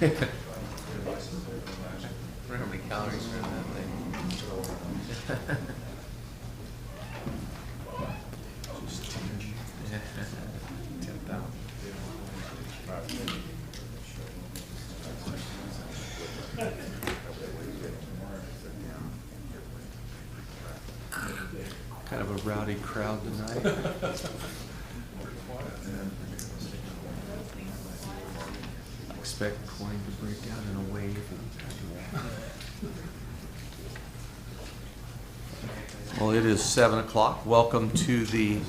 wonder how many calories are in that thing. Yeah. 10,000. Kind of a rowdy crowd tonight. Expect coin to break out in a wave. Well, it is 7 o'clock. Welcome to the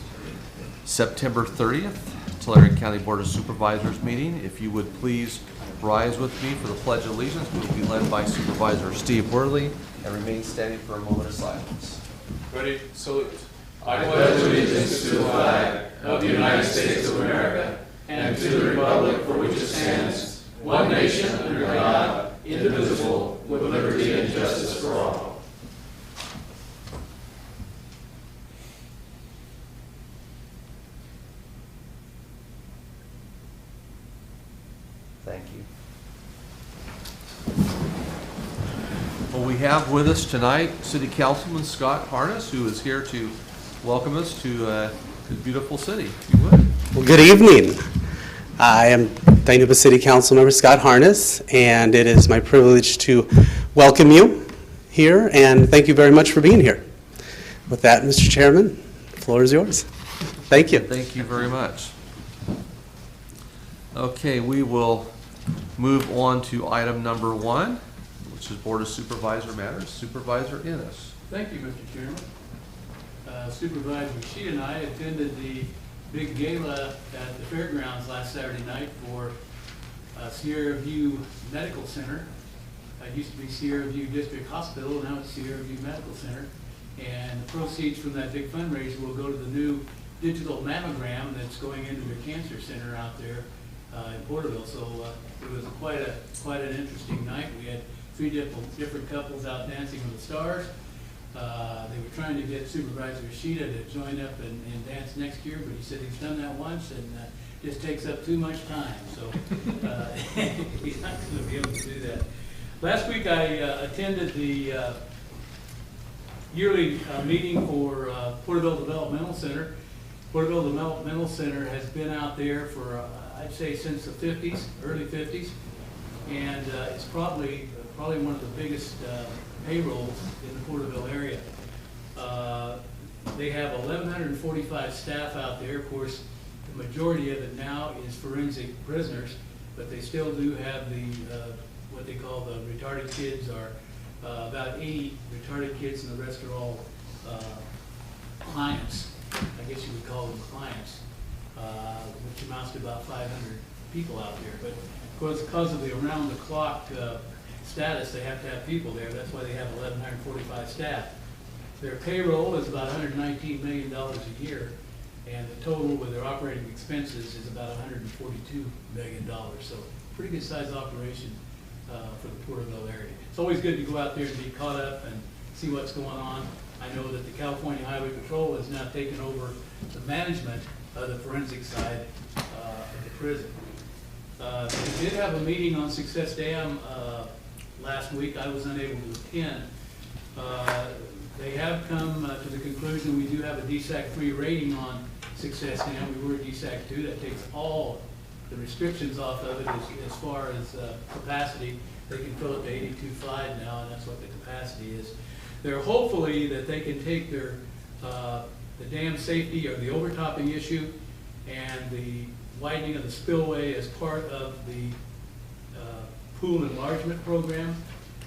September 30th Tulare County Board of Supervisors meeting. If you would please rise with me for the Pledge of Allegiance. We will be led by Supervisor Steve Worley and remain standing for a moment of silence. Ready, salute. I pledge allegiance to the flag of the United States of America and to the republic for which it stands, one nation under God, indivisible, with liberty and justice for all. Thank you. Well, we have with us tonight City Councilman Scott Harness, who is here to welcome us to this beautiful city, if you would. Well, good evening. I am Dinuba City Council Member Scott Harness, and it is my privilege to welcome you here, and thank you very much for being here. With that, Mr. Chairman, the floor is yours. Thank you. Thank you very much. Okay, we will move on to item number 1, which is Board of Supervisor matters. Supervisor Ennis. Thank you, Mr. Chairman. Supervisor she and I attended the big gala at the fairgrounds last Saturday night for Sierra View Medical Center. It used to be Sierra View District Hospital, now it's Sierra View Medical Center. And the proceeds from that big fundraiser will go to the new digital mammogram that's going into their cancer center out there in Porterville. So it was quite an interesting night. We had 3 different couples out dancing with the stars. They were trying to get Supervisor Ishida to join up and dance next year, but he said he's done that once and just takes up too much time. So he's not going to be able to do that. Last week I attended the yearly meeting for Porterville Developmental Center. Porterville Developmental Center has been out there for I'd say since the 50s, early 50s, and it's probably one of the biggest payrolls in the Porterville area. They have 1,145 staff out there. Of course, the majority of it now is forensic prisoners, but they still do have the what they call the retarded kids, are about 80 retarded kids, and the rest are all clients. I guess you would call them clients, which amounts to about 500 people out there. But of course, because of the around-the-clock status, they have to have people there. That's why they have 1,145 staff. Their payroll is about $119 million a year, and the total with their operating expenses is about $142 million. So pretty good sized operation for the Porterville area. It's always good to go out there and be caught up and see what's going on. I know that the California Highway Patrol has now taken over the management of the forensic side of the prison. We did have a meeting on Success Dam last week. I was unable to attend. They have come to the conclusion we do have a DSAC-3 rating on Success Dam. We were DSAC 2. That takes all the restrictions off of it as far as capacity. They can fill it to 82.5 now, and that's what the capacity is. They're hopefully that they can take their the dam safety or the overtopping issue and the widening of the spillway as part of the pool enlargement program,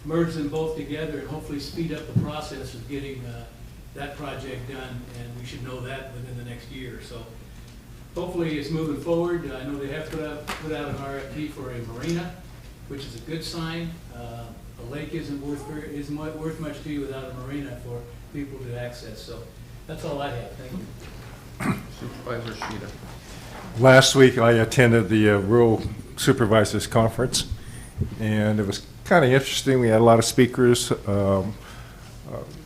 merge them both together and hopefully speed up the process of getting that project done, and we should know that within the next year. So hopefully it's moving forward. I know they have put out an RFP for a marina, which is a good sign. A lake isn't worth much to you without a marina for people to access. So that's all I have. Thank you. Supervisor Sheeta. Last week I attended the Rural Supervisors Conference, and it was kind of interesting. We had a lot of speakers.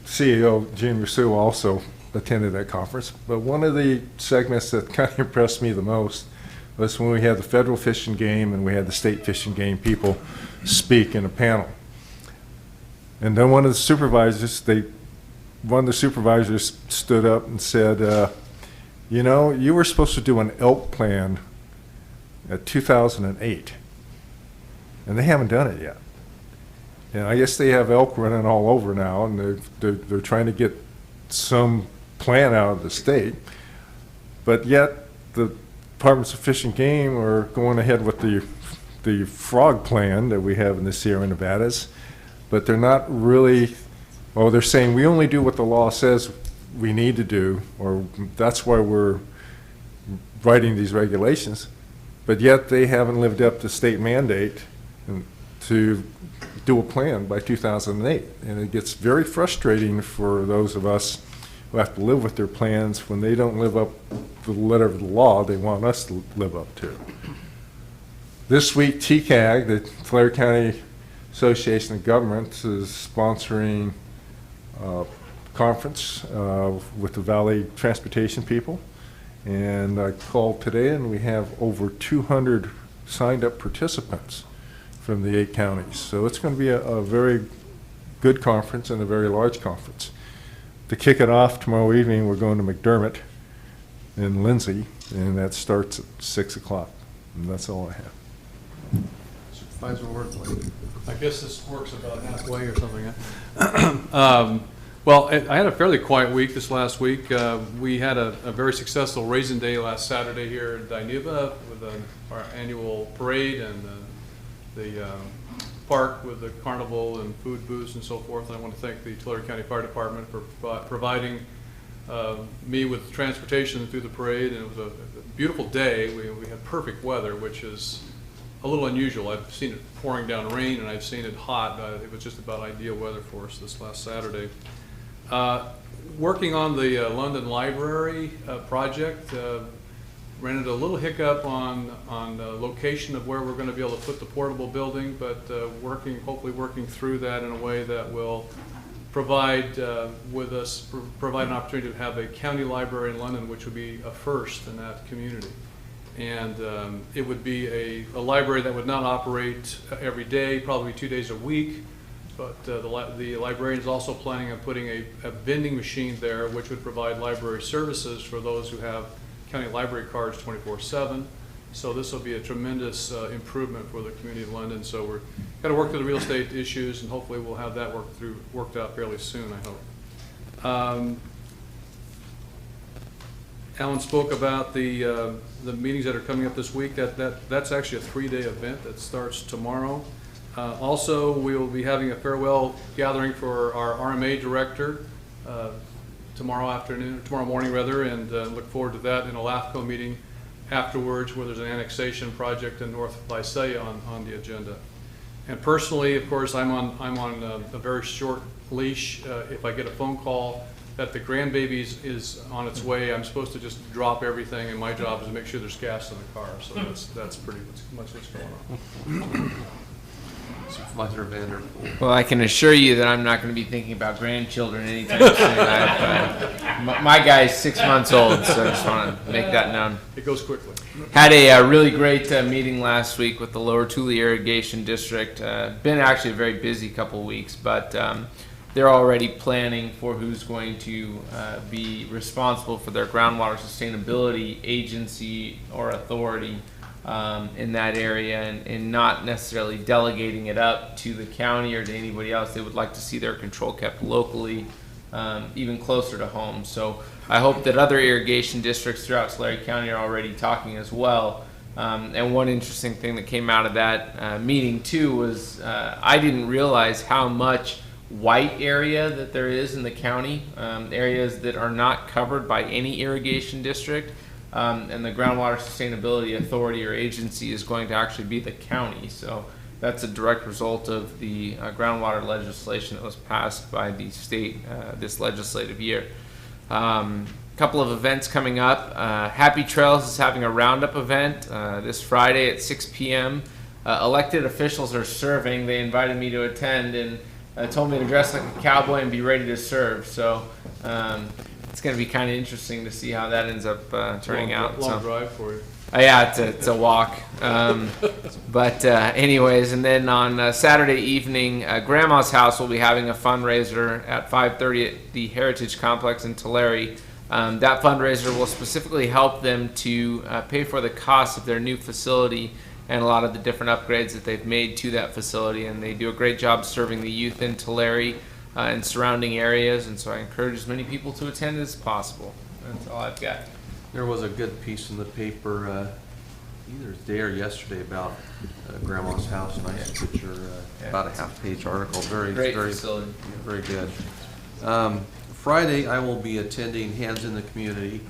CEO Gene Rousseau also attended that conference. But one of the segments that kind of impressed me the most was when we had the federal fish and game and we had the state fish and game people speak in a panel. And then one of the supervisors stood up and said, you know, you were supposed to do an elk plan at 2008, and they haven't done it yet. And I guess they have elk running all over now, and they're trying to get some plan out of the state, but yet the Departments of Fish and Game are going ahead with the frog plan that we have in the Sierra Nevadas, but they're not really, well, they're saying we only do what the law says we need to do, or that's why we're writing these regulations, but yet they haven't lived up to state mandate to do a plan by 2008. And it gets very frustrating for those of us who have to live with their plans when they don't live up to the letter of the law they want us to live up to. This week, TCAG, the Tulare County Association of Governments, is sponsoring a conference with the Valley Transportation people. And I called today, and we have over 200 signed up participants from the 8 counties. So it's going to be a very good conference and a very large conference. To kick it off tomorrow evening, we're going to McDermott in Lindsay, and that starts at 6 o'clock. And that's all I have. Supervisor Worthley. I guess this works about halfway or something. Huh? Well, I had a fairly quiet week this last week. We had a very successful Raisin Day last Saturday here in Dinuba with our annual parade and the park with the carnival and food booths and so forth. And I want to thank the Tulare County Fire Department for providing me with transportation through the parade. And it was a beautiful day. We had perfect weather, which is a little unusual. I've seen it pouring down rain and I've seen it hot. It was just about ideal weather for us this last Saturday. Working on the London Library project, ran into a little hiccup on the location of where we're going to be able to put the portable building, but hopefully working through that in a way that will provide an opportunity to have a county library in London, which would be a first in that community. And it would be a library that would not operate every day, probably 2 days a week. But the librarian is also planning on putting a vending machine there, which would provide library services for those who have county library cards 24/7. So this will be a tremendous improvement for the community of London. So we're got to work through the real estate issues, and hopefully we'll have that worked out fairly soon, I hope. Alan spoke about the meetings that are coming up this week. That's actually a 3-day event that starts tomorrow. Also, we will be having a farewell gathering for our RMA director tomorrow morning, and look forward to that in a LAFCO meeting afterwards, where there's an annexation project in North Visalia on the agenda. And personally, of course, I'm on a very short leash. If I get a phone call that the grandbaby is on its way, I'm supposed to just drop everything, and my job is to make sure there's gas in the car. So that's pretty much what's going on. Supervisor Vanderpool. Well, I can assure you that I'm not going to be thinking about grandchildren anytime soon. My guy's 6 months old, so I just want to make that known. It goes quickly. Had a really great meeting last week with the Lower Tule Irrigation District. Been actually a very busy couple weeks, but they're already planning for who's going to be responsible for their groundwater sustainability agency or authority in that area, and not necessarily delegating it up to the county or to anybody else. They would like to see their control kept locally, even closer to home. So I hope that other irrigation districts throughout Tulare County are already talking as well. And one interesting thing that came out of that meeting too was I didn't realize how much white area that there is in the county, areas that are not covered by any irrigation district. And the Groundwater Sustainability Authority or agency is going to actually be the county. So that's a direct result of the groundwater legislation that was passed by the state this legislative year. Couple of events coming up. Happy Trails is having a roundup event this Friday at 6 p.m. Elected officials are serving. They invited me to attend and told me to dress like a cowboy and be ready to serve. So it's going to be kind of interesting to see how that ends up turning out. Long drive for you. Yeah, it's a walk. But anyways, and then on Saturday evening, Grandma's House will be having a fundraiser at 5:30 at the Heritage Complex in Tulare. That fundraiser will specifically help them to pay for the cost of their new facility and a lot of the different upgrades that they've made to that facility. And they do a great job serving the youth in Tulare and surrounding areas. And so I encourage as many people to attend as possible. That's all I've got. There was a good piece in the paper either today or yesterday about Grandma's House. Nice picture, about a half-page article. Very, Great very, facility. very good. Friday, I will be attending Hands in the Community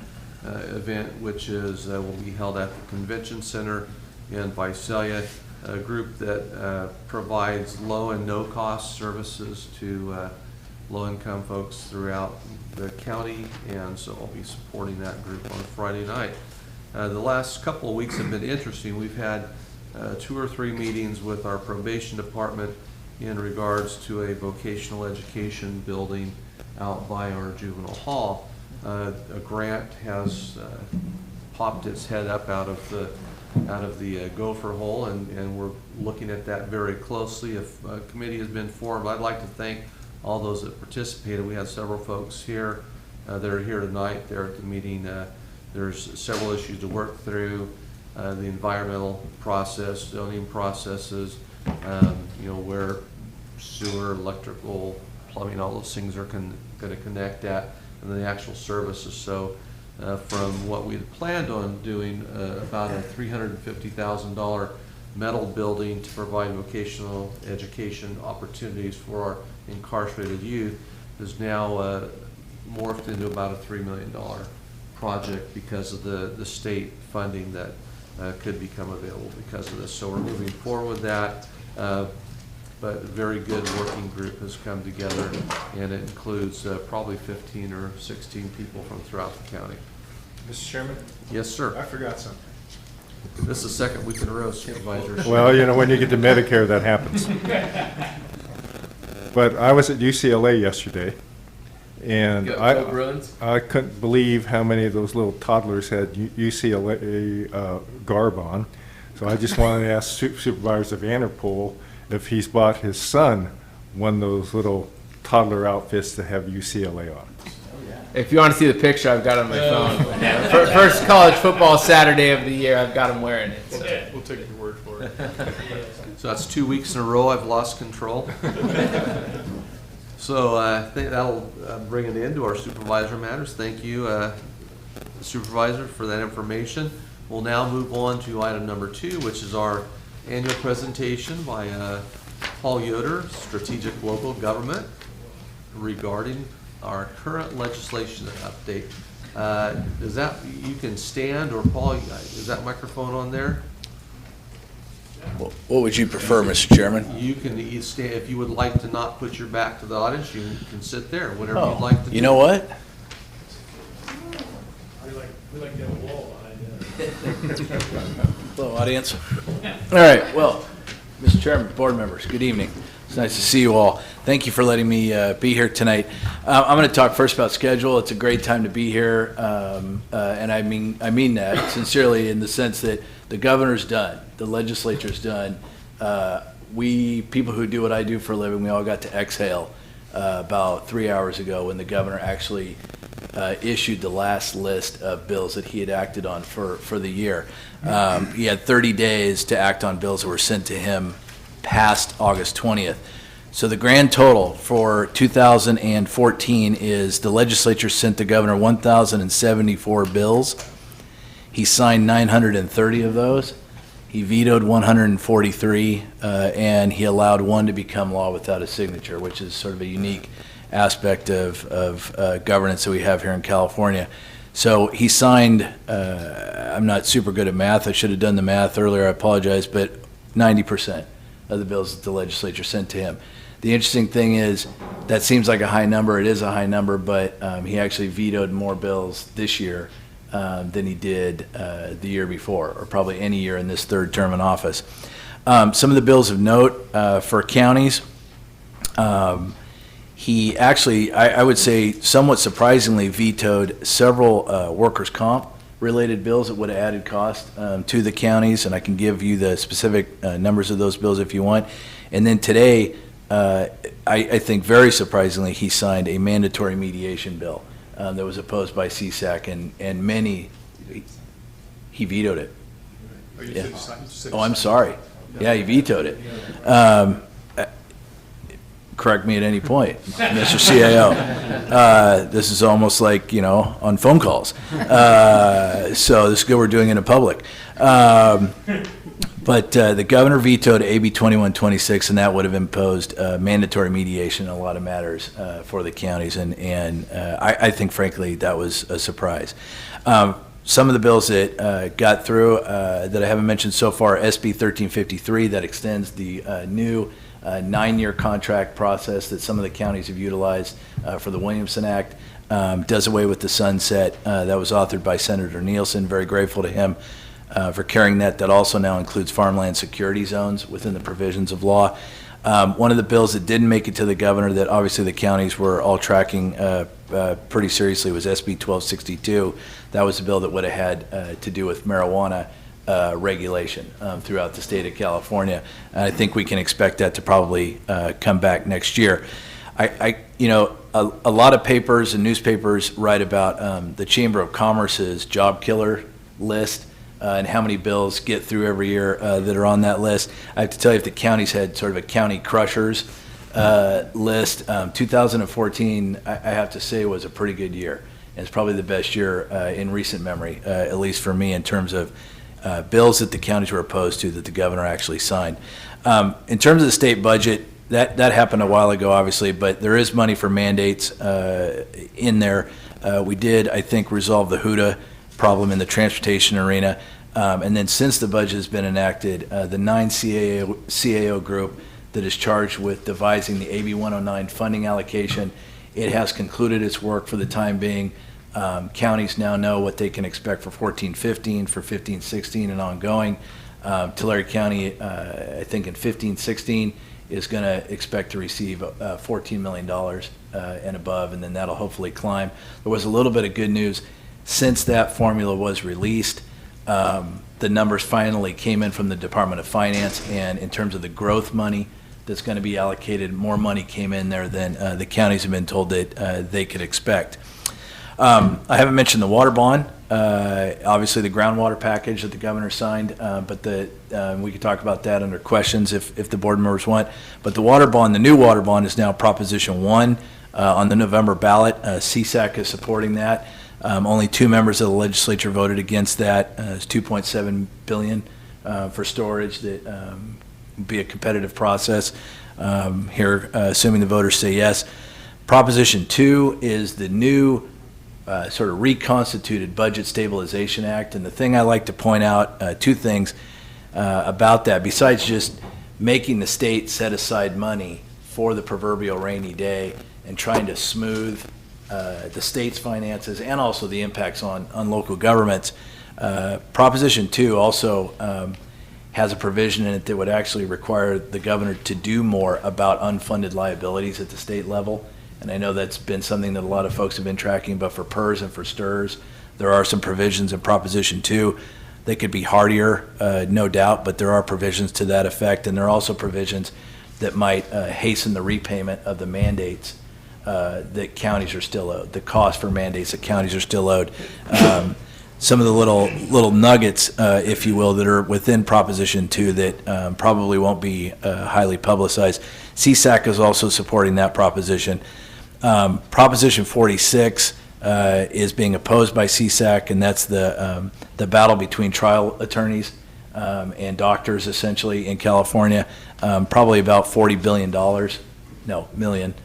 event, which is will be held at the Convention Center in Visalia, a group that provides low and no-cost services to low-income folks throughout the county, and so I'll be supporting that group on Friday night. The last couple of weeks have been interesting. We've had 2 or 3 meetings with our probation department in regards to a vocational education building out by our juvenile hall. A grant has popped its head up out of the gopher hole, and we're looking at that very closely. If a committee has been formed, I'd like to thank all those that participated. We had several folks here that are here tonight. They're at the meeting. There's several issues to work through, the environmental process, zoning processes, where sewer, electrical, plumbing, all those things are going to connect at, and then the actual services. So from what we had planned on doing, about a $350,000 metal building to provide vocational education opportunities for our incarcerated youth is now morphed into about a $3 million project because of the state funding that could become available because of this. So we're moving forward with that, but a very good working group has come together, and it includes probably 15 or 16 people from throughout the county. Mr. Chairman? Yes, sir. I forgot something. This is the second week in a row, Supervisors. Well, when you get to Medicare, that happens. But I was at UCLA yesterday, and Go Bruins. I couldn't believe how many of those little toddlers had UCLA garb on. So I just wanted to ask Supervisor Vanderpool if he's bought his son one of those little toddler outfits that have UCLA on. If you want to see the picture, I've got it on my phone. Yeah, first college football Saturday of the year, I've got him wearing it. So. We'll take your word for it. So that's 2 weeks in a row I've lost control. So I think that'll bring an end to our supervisor matters. Thank you, Supervisor, for that information. We'll now move on to item number 2, which is our annual presentation by Paul Yoder, Strategic Local Government, regarding our current legislation update. Is that, you can stand, or Paul, is that microphone on there? What would you prefer, Mr. Chairman? You can stand, if you would like to not put your back to the audience, you can sit there, whatever you'd like to do. You know what? We like to have a wall behind us. Hello, audience. All right, well, Mr. Chairman, board members, good evening. It's nice to see you all. Thank you for letting me be here tonight. I'm going to talk first about schedule. It's a great time to be here, and I mean that sincerely in the sense that the governor's done, the legislature's done. We, people who do what I do for a living, we all got to exhale about 3 hours ago when the governor actually issued the last list of bills that he had acted on for the year. He had 30 days to act on bills that were sent to him past August 20th. So the grand total for 2014 is the legislature sent the governor 1,074 bills. He signed 930 of those. He vetoed 143, and he allowed one to become law without a signature, which is sort of a unique aspect of governance that we have here in California. So he signed, I'm not super good at math, I should have done the math earlier, I apologize, but 90% of the bills that the legislature sent to him. The interesting thing is, that seems like a high number, it is a high number, but he actually vetoed more bills this year than he did the year before, or probably any year in this third term in office. Some of the bills of note for counties, he actually, I would say somewhat surprisingly, vetoed several workers' comp related bills that would have added cost to the counties, and I can give you the specific numbers of those bills if you want. And then today, I think very surprisingly, he signed a mandatory mediation bill that was opposed by CSAC, and many, he vetoed it. Yeah. Oh, I'm sorry. Yeah, he vetoed it. Correct me at any point, Mr. CAO. This is almost like, on phone calls. So this is good we're doing it in public. But the governor vetoed AB 2126, and that would have imposed mandatory mediation in a lot of matters for the counties. And I think, frankly, that was a surprise. Some of the bills that got through that I haven't mentioned so far, SB 1353, that extends the new 9-year contract process that some of the counties have utilized for the Williamson Act, does away with the sunset. That was authored by Senator Nielsen. Very grateful to him for carrying that. That also now includes farmland security zones within the provisions of law. One of the bills that didn't make it to the governor that obviously the counties were all tracking pretty seriously was SB 1262. That was a bill that would have had to do with marijuana regulation throughout the state of California. And I think we can expect that to probably come back next year. A lot of papers and newspapers write about the Chamber of Commerce's job killer list and how many bills get through every year that are on that list. I have to tell you, if the counties had sort of a county crushers list, 2014, I have to say, was a pretty good year. And it's probably the best year in recent memory, at least for me, in terms of bills that the counties were opposed to that the governor actually signed. In terms of the state budget, that happened a while ago, obviously, but there is money for mandates in there. We did, I think, resolve the HUDA problem in the transportation arena. And then since the budget has been enacted, the 9 CAO group that is charged with devising the AB 109 funding allocation, it has concluded its work for the time being. Counties now know what they can expect for 14-15, for 15-16, and ongoing. Tulare County, I think in 15-16, is going to expect to receive $14 million and above, and then that'll hopefully climb. There was a little bit of good news. Since that formula was released, the numbers finally came in from the Department of Finance, and in terms of the growth money that's going to be allocated, more money came in there than the counties have been told that they could expect. I haven't mentioned the water bond, obviously the groundwater package that the governor signed, but we could talk about that under questions if the board members want. But the water bond, the new water bond, is now Proposition 1 on the November ballot. CSAC is supporting that. Only 2 members of the legislature voted against that. It's $2.7 billion for storage that would be a competitive process here, assuming the voters say yes. Proposition 2 is the new sort of reconstituted Budget Stabilization Act. And the thing I like to point out, 2 things about that, besides just making the state set aside money for the proverbial rainy day and trying to smooth the state's finances and also the impacts on local governments. Proposition 2 also has a provision in it that would actually require the governor to do more about unfunded liabilities at the state level. And I know that's been something that a lot of folks have been tracking, but for PERS and for STRS, there are some provisions in Proposition 2. They could be hardier, no doubt, but there are provisions to that effect. And there are also provisions that might hasten the repayment of the mandates that counties are still owed, the cost for mandates that counties are still owed. Some of the little nuggets, if you will, that are within Proposition 2 that probably won't be highly publicized. CSAC is also supporting that proposition. Proposition 46 is being opposed by CSAC, and that's the battle between trial attorneys and doctors, essentially, in California. Probably about $40 billion, no, million.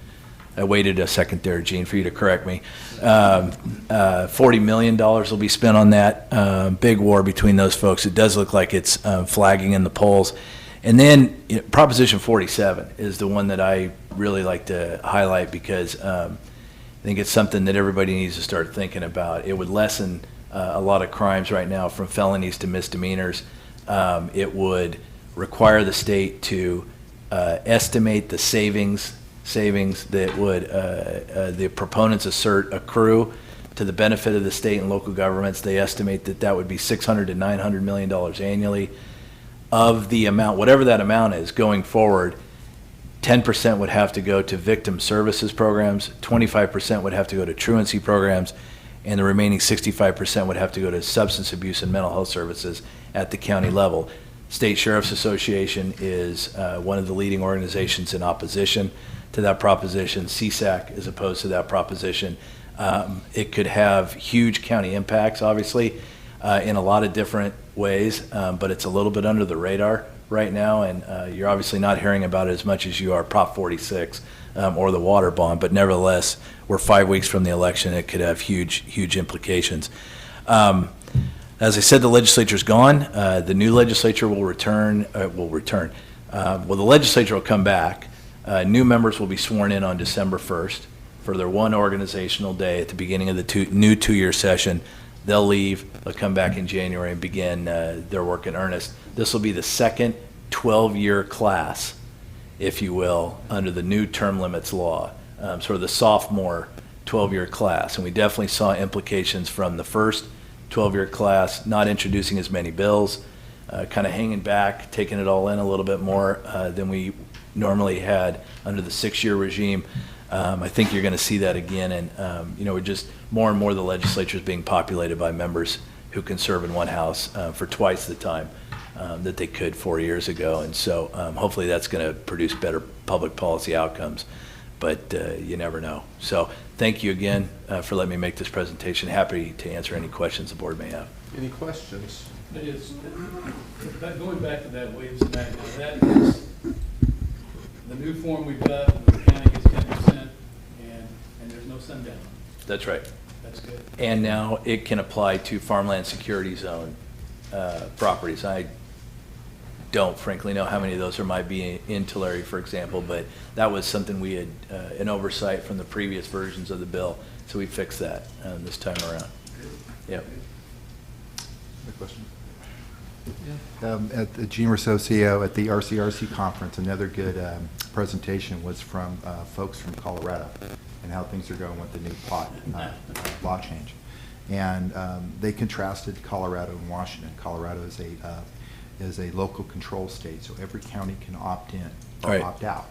I waited a second there, Gene, for you to correct me. $40 million will be spent on that. Big war between those folks. It does look like it's flagging in the polls. And then Proposition 47 is the one that I really like to highlight because I think it's something that everybody needs to start thinking about. It would lessen a lot of crimes right now from felonies to misdemeanors. It would require the state to estimate the savings that would the proponents assert accrue to the benefit of the state and local governments. They estimate that that would be $600 to $900 million annually. Of the amount, whatever that amount is going forward, 10% would have to go to victim services programs, 25% would have to go to truancy programs, and the remaining 65% would have to go to substance abuse and mental health services at the county level. State Sheriff's Association is one of the leading organizations in opposition to that proposition. CSAC is opposed to that proposition. It could have huge county impacts, obviously, in a lot of different ways, but it's a little bit under the radar right now, and you're obviously not hearing about it as much as you are Prop 46 or the water bond, but nevertheless, we're 5 weeks from the election. It could have huge implications. As I said, the legislature's gone. The new legislature will return. The legislature will come back. New members will be sworn in on December 1st for their one organizational day at the beginning of the new two-year session. They'll leave, they'll come back in January and begin their work in earnest. This will be the second 12-year class, if you will, under the new term limits law, sort of the sophomore 12-year class. And we definitely saw implications from the first 12-year class, not introducing as many bills, kind of hanging back, taking it all in a little bit more than we normally had under the 6-year regime. I think you're going to see that again, and we're just more and more the legislature is being populated by members who can serve in one house for twice the time that they could 4 years ago, and so hopefully that's going to produce better public policy outcomes, but you never know. So thank you again for letting me make this presentation. Happy to answer any questions the board may have. Any questions? That is, going back to that waves and back, now that is the new form we've got, the county gets 10%, and there's no sundown. That's right. That's good. And now it can apply to farmland security zone properties. I don't frankly know how many of those there might be in Tulare, for example, but that was something we had an oversight from the previous versions of the bill, so we fixed that this time around. Yep. Any questions? At the Gene Rosocio at the RCRC conference, another good presentation was from folks from Colorado and how things are going with the new plot law change. And they contrasted Colorado and Washington. Colorado is a local control state, so every county can opt in or Right. opt out.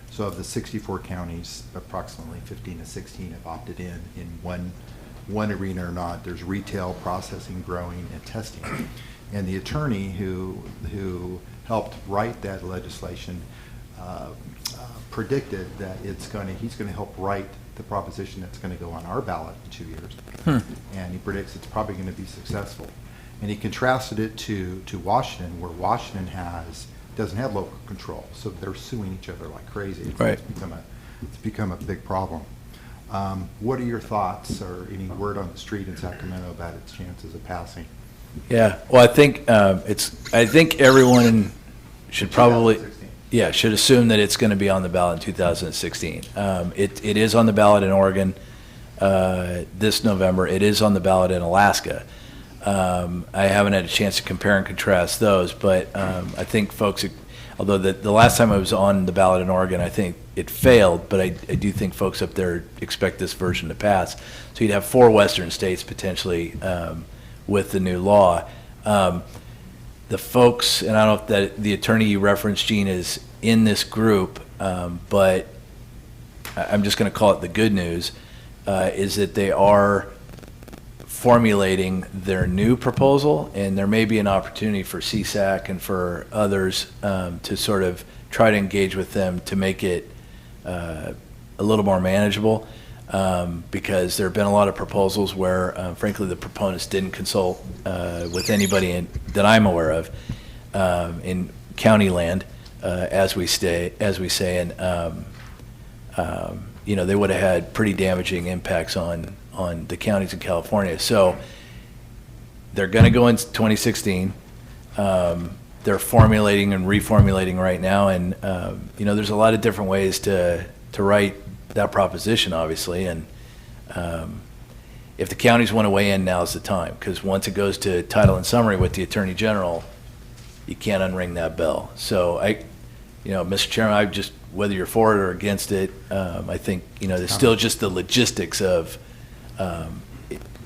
So of the 64 counties, approximately 15 to 16 have opted in one arena or not. There's retail, processing, growing, and testing. And the attorney who helped write that legislation predicted that he's going to help write the proposition that's going to go on our ballot in 2 years. And he predicts it's probably going to be successful. And he contrasted it to Washington, where Washington doesn't have local control, so they're suing each other like crazy. Right. It's become a big problem. What are your thoughts, or any word on the street in Sacramento about its chances of passing? Yeah, well, I think I think everyone should probably 2016. should assume that it's going to be on the ballot in 2016. It is on the ballot in Oregon this November. It is on the ballot in Alaska. I haven't had a chance to compare and contrast those, but I think folks, although the last time I was on the ballot in Oregon, I think it failed, but I do think folks up there expect this version to pass. So you'd have 4 western states potentially with the new law. The folks, and I don't know if that the attorney you referenced, Gene, is in this group, but I'm just going to call it the good news, is that they are formulating their new proposal, and there may be an opportunity for CSAC and for others to sort of try to engage with them to make it a little more manageable, because there have been a lot of proposals where, frankly, the proponents didn't consult with anybody that I'm aware of in county land, as we say, and they would have had pretty damaging impacts on the counties in California. So they're going to go into 2016. They're formulating and reformulating right now, and there's a lot of different ways to write that proposition, obviously, and if the counties want to weigh in, now's the time, because once it goes to title and summary with the Attorney General, you can't unring that bell. So Mr. Chairman, whether you're for it or against it, I think, there's still just the logistics of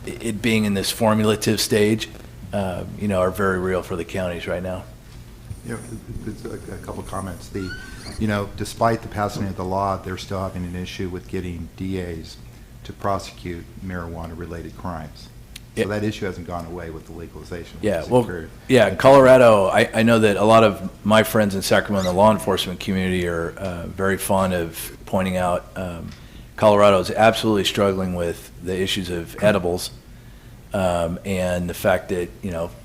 it being in this formulative stage, are very real for the counties right now. It's a couple of comments. Despite the passing of the law, they're still having an issue with getting DAs to prosecute marijuana-related crimes. So Yeah. that issue hasn't gone away with the legalization. Yeah, It's well, occurred. yeah, Colorado, I know that a lot of my friends in Sacramento, the law enforcement community, are very fond of pointing out Colorado is absolutely struggling with the issues of edibles and the fact that,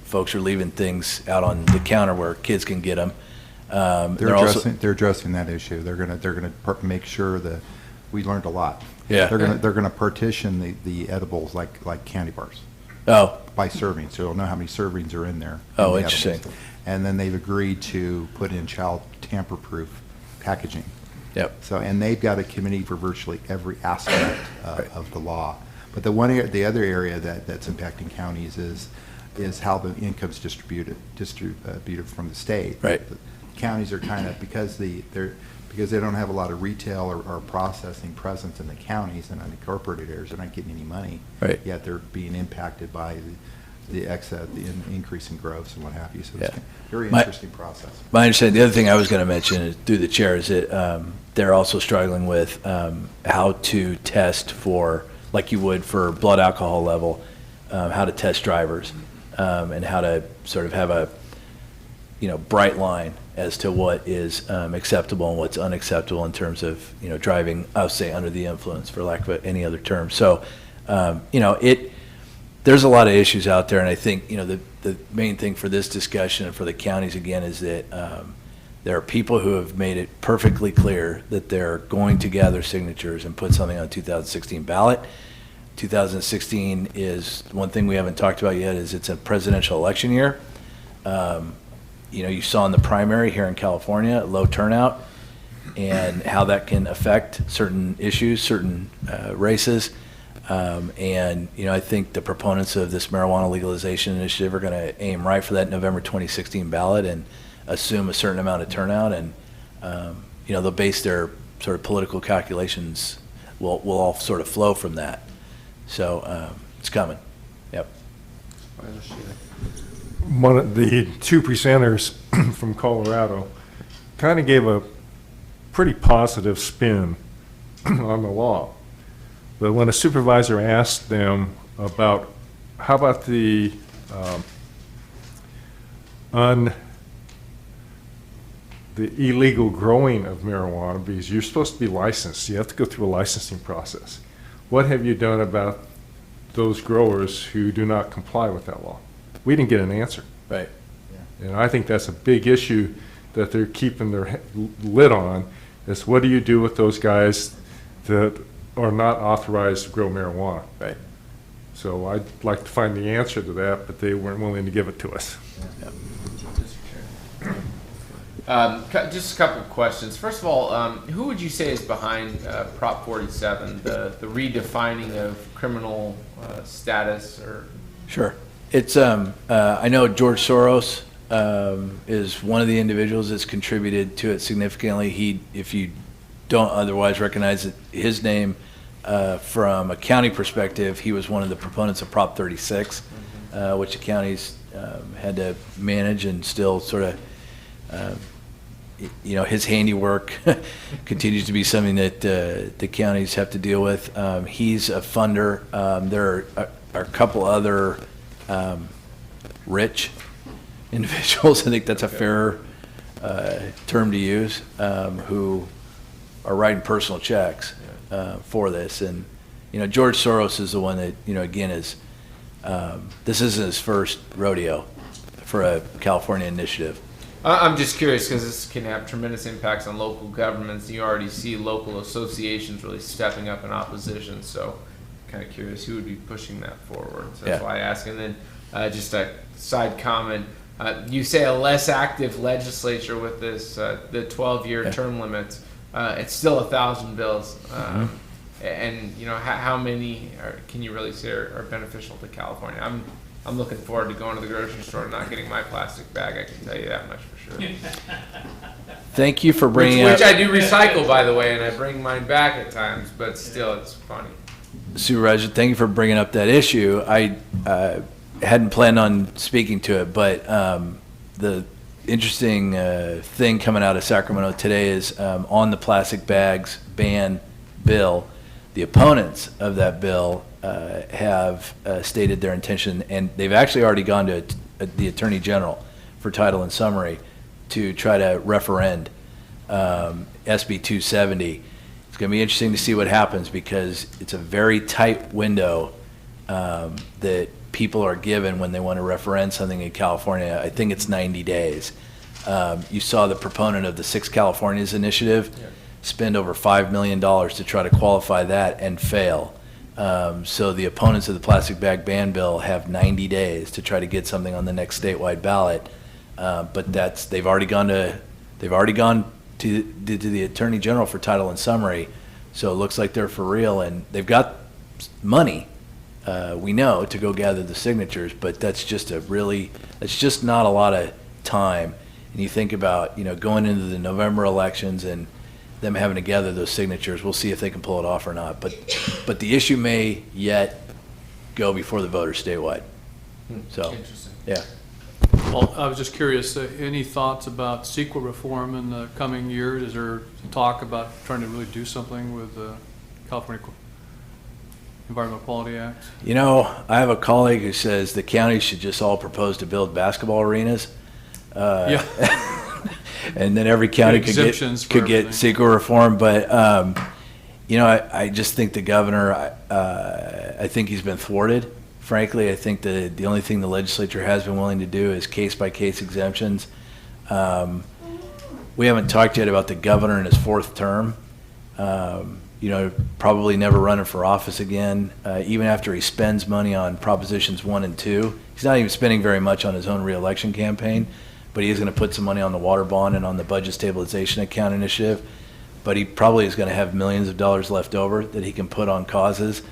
folks are leaving things out on the counter where kids can get them. They're addressing that issue. They're gonna make sure that, we learned a lot. Yeah. They're gonna partition the edibles like candy bars Oh, by serving, so you'll know how many servings are in there. Oh, in the edibles. interesting. And then they've agreed to put in child tamper-proof packaging. yep, So, and they've got a committee for virtually every aspect Right. of the law. But the other area that's impacting counties is how the income's distributed from the state. Right. The counties are kind of, because they don't have a lot of retail or processing presence in the counties and unincorporated areas, they're not getting any money. Right. Yet they're being impacted by the increase in growths and what have you. So it's Yeah. a very My- interesting process. My understanding, the other thing I was going to mention is, through the chair, is that they're also struggling with how to test for, like you would for blood alcohol level, how to test drivers, and how to sort of have a, bright line as to what is acceptable and what's unacceptable in terms of, driving, I'll say, under the influence, for lack of any other term. So, there's a lot of issues out there, and I think, the main thing for this discussion and for the counties, again, is that there are people who have made it perfectly clear that they're going to gather signatures and put something on 2016 ballot. 2016 is, one thing we haven't talked about yet, is it's a presidential election year. You saw in the primary here in California, low turnout, and how that can affect certain issues, certain races. I think the proponents of this marijuana legalization initiative are going to aim right for that November 2016 ballot and assume a certain amount of turnout, and they'll base their sort of political calculations will all sort of flow from that. So it's coming. Yep. One of the two presenters from Colorado kind of gave a pretty positive spin on the law. But when a supervisor asked them about, how about the illegal growing of marijuana, because you're supposed to be licensed, you have to go through a licensing process. What have you done about those growers who do not comply with that law? We didn't get an answer. Right. And I think that's a big issue that they're keeping their lid on, is what do you do with those guys that are not authorized to grow marijuana? Right. So I'd like to find the answer to that, but they weren't willing to give it to us. Just a couple of questions. First of all, who would you say is behind Prop 47, the redefining of criminal status? Or Sure. It's I know George Soros is one of the individuals that's contributed to it significantly. If you don't otherwise recognize his name from a county perspective, he was one of the proponents of Prop 36, which the counties had to manage, and still sort of, his handiwork continues to be something that the counties have to deal with. He's a funder. There are a couple other rich individuals, I think that's a fair term to use, who are writing personal checks for this. And, George Soros is the one that, again, is, this isn't his first rodeo for a California initiative. I'm just curious because this can have tremendous impacts on local governments. You already see local associations really stepping up in opposition. So, kind of curious who would be pushing that forward. So that's why I ask. And then just a side comment: you say a less active legislature with this the 12-year term limits. It's still 1,000 bills. And how many can you really say are beneficial to California? I'm looking forward to going to the grocery store and not getting my plastic bag. I can tell you that much for sure. Thank you for bringing Which up. I do recycle, by the way, and I bring mine back at times. But still, it's funny. Supervisor, thank you for bringing up that issue. I hadn't planned on speaking to it, but the interesting thing coming out of Sacramento today is on the plastic bags ban bill, the opponents of that bill have stated their intention, and they've actually already gone to the Attorney General for title and summary to try to referend SB 270. It's going to be interesting to see what happens because it's a very tight window that people are given when they want to referend something in California. I think it's 90 days. You saw the proponent of the Six Californias initiative spend over $5 million to try to qualify that and fail. So the opponents of the plastic bag ban bill have 90 days to try to get something on the next statewide ballot. But they've already gone to the Attorney General for title and summary. So it looks like they're for real, and they've got money, we know, to go gather the signatures, but that's just not a lot of time. And you think about, going into the November elections and them having to gather those signatures. We'll see if they can pull it off or not. But the issue may yet go before the voters statewide. So, Interesting. yeah. Well, I was just curious, any thoughts about CEQA reform in the coming years? Is there talk about trying to really do something with the California Environmental Quality Act? I have a colleague who says the county should just all propose to build basketball arenas. Yeah. And then every county could get CEQA reform. But, I just think the governor, I think he's been thwarted. Frankly, I think the only thing the legislature has been willing to do is case-by-case exemptions. We haven't talked yet about the governor in his fourth term. Probably never running for office again, even after he spends money on Propositions 1 and 2. He's not even spending very much on his own reelection campaign, but he is going to put some money on the water bond and on the budget stabilization account initiative. But he probably is going to have millions of dollars left over that he can put on causes.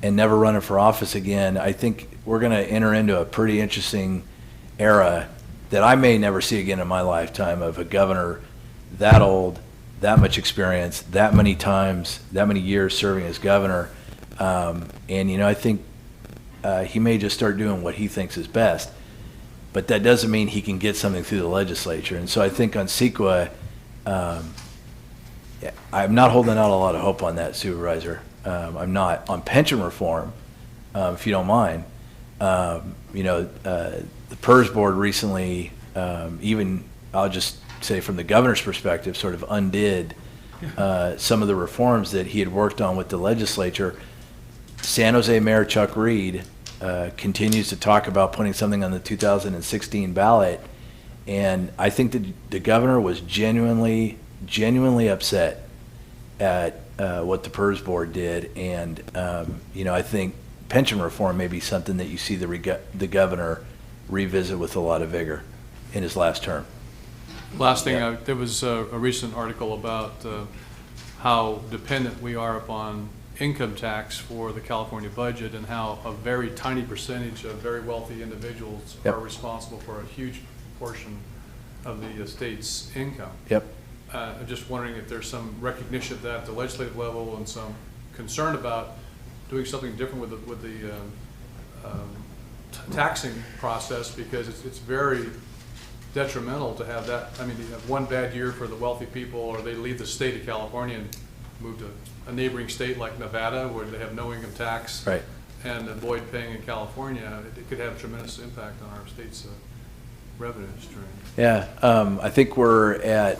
And never running for office again. I think we're going to enter into a pretty interesting era that I may never see again in my lifetime, of a governor that old, that much experience, that many times, that many years serving as governor. I think he may just start doing what he thinks is best. But that doesn't mean he can get something through the legislature. And so I think on CEQA, I'm not holding out a lot of hope on that, Supervisor. I'm not. On pension reform, if you don't mind, the PERS board recently, even I'll just say from the governor's perspective, sort of undid some of the reforms that he had worked on with the legislature. San Jose Mayor Chuck Reed continues to talk about putting something on the 2016 ballot, and I think that the governor was genuinely upset at what the PERS board did, and I think pension reform may be something that you see the governor revisit with a lot of vigor in his last term. Last thing, there was a recent article about how dependent we are upon income tax for the California budget, and how a very tiny percentage of very wealthy individuals are responsible for a huge portion of the state's income. Yep. I'm just wondering if there's some recognition of that at the legislative level, and some concern about doing something different with the taxing process, because it's very detrimental to have that. I mean, you have one bad year for the wealthy people, or they leave the state of California and move to a neighboring state like Nevada, where they have no income tax, right, and avoid paying in California. It could have tremendous impact on our state's revenue stream. Yeah, I think we're at,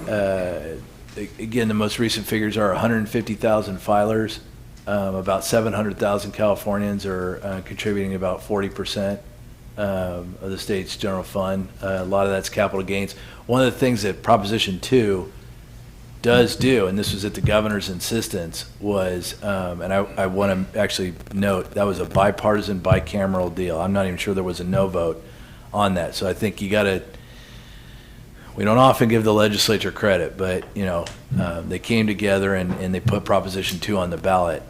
again, the most recent figures are 150,000 filers. About 700,000 Californians are contributing about 40% of the state's general fund. A lot of that's capital gains. One of the things that Proposition 2 does do, and this was at the governor's insistence, was, and I want to actually note, that was a bipartisan, bicameral deal. I'm not even sure there was a no vote on that. So I think you got to, we don't often give the legislature credit, but, they came together and they put Proposition 2 on the ballot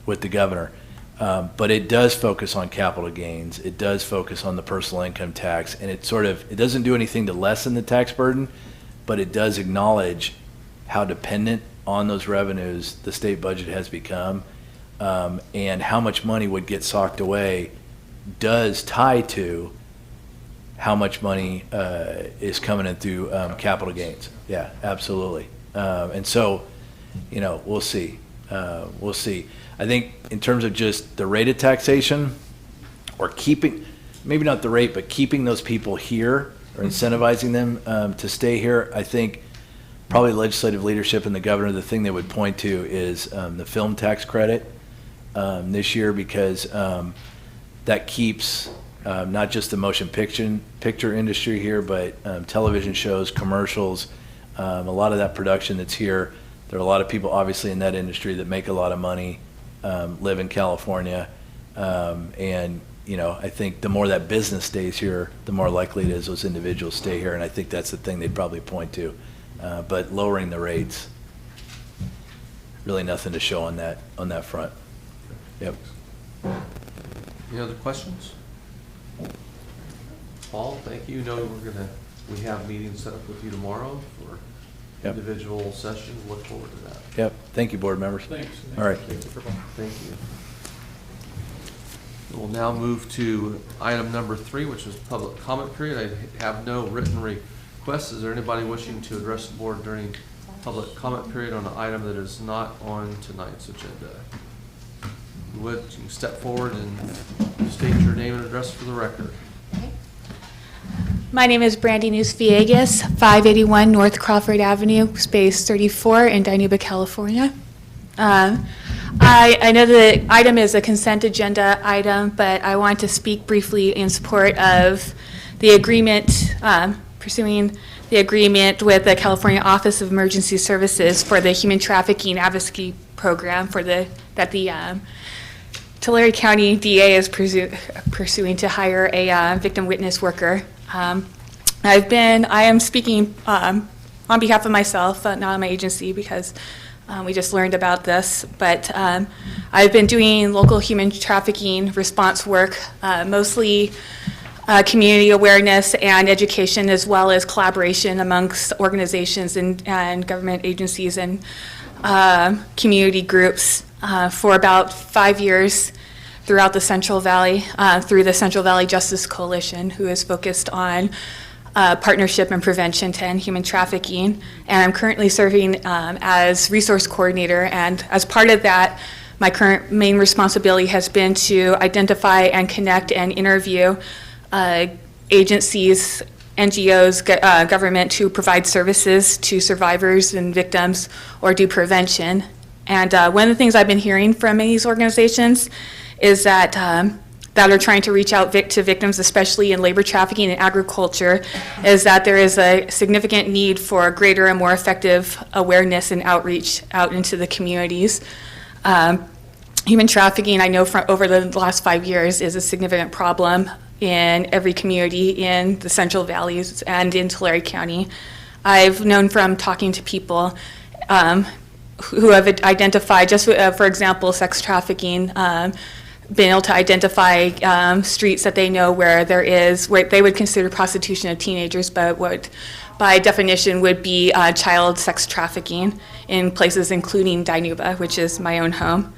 with the governor. But it does focus on capital gains. It does focus on the personal income tax, and it doesn't do anything to lessen the tax burden, but it does acknowledge how dependent on those revenues the state budget has become, and how much money would get socked away does tie to how much money is coming in through capital gains. Yeah, absolutely. And so, you know, we'll see. We'll see. I think in terms of just the rate of taxation, or keeping, maybe not the rate, but keeping those people here or incentivizing them to stay here, I think probably legislative leadership and the governor, the thing they would point to is the film tax credit this year, because that keeps not just the motion picture industry here, but television shows, commercials, a lot of that production that's here. There are a lot of people obviously in that industry that make a lot of money, live in California, and you know, I think the more that business stays here, the more likely it is those individuals stay here, and I think that's the thing they'd probably point to. But lowering the rates, really nothing to show on that front. Yep. Any other questions? Paul, thank you. No, we have meetings set up with you tomorrow for Yep. individual sessions. Look forward to that. Yep. Thank you, board members. Thanks. All right. Thank you. We'll now move to item number 3, which is public comment period. I have no written requests. Is there anybody wishing to address the board during public comment period on an item that is not on tonight's agenda? If you would, you can step forward and state your name and address for the record. My name is Brandy News Villegas, 581 North Crawford Avenue, space 34 in Dinuba, California. I know the item is a consent agenda item, but I want to speak briefly in support of the agreement, pursuing the agreement with the California Office of Emergency Services for the Human Trafficking Advocacy Program that the Tulare County DA is pursuing to hire a victim witness worker. I am speaking on behalf of myself, not on my agency, because we just learned about this, but I've been doing local human trafficking response work, mostly community awareness and education, as well as collaboration amongst organizations and government agencies and community groups for about 5 years throughout the Central Valley, through the Central Valley Justice Coalition, who is focused on partnership and prevention to end human trafficking. And I'm currently serving as resource coordinator, and as part of that, my current main responsibility has been to identify and connect and interview agencies, NGOs, government to provide services to survivors and victims or do prevention. And one of the things I've been hearing from these organizations is that that are trying to reach out to victims, especially in labor trafficking and agriculture, is that there is a significant need for greater and more effective awareness and outreach out into the communities. Human trafficking, I know from over the last 5 years, is a significant problem in every community in the Central Valleys and in Tulare County. I've known from talking to people who have identified, just for example, sex trafficking, been able to identify streets that they know where there is what they would consider prostitution of teenagers, but what by definition would be child sex trafficking in places including Dinuba, which is my own home.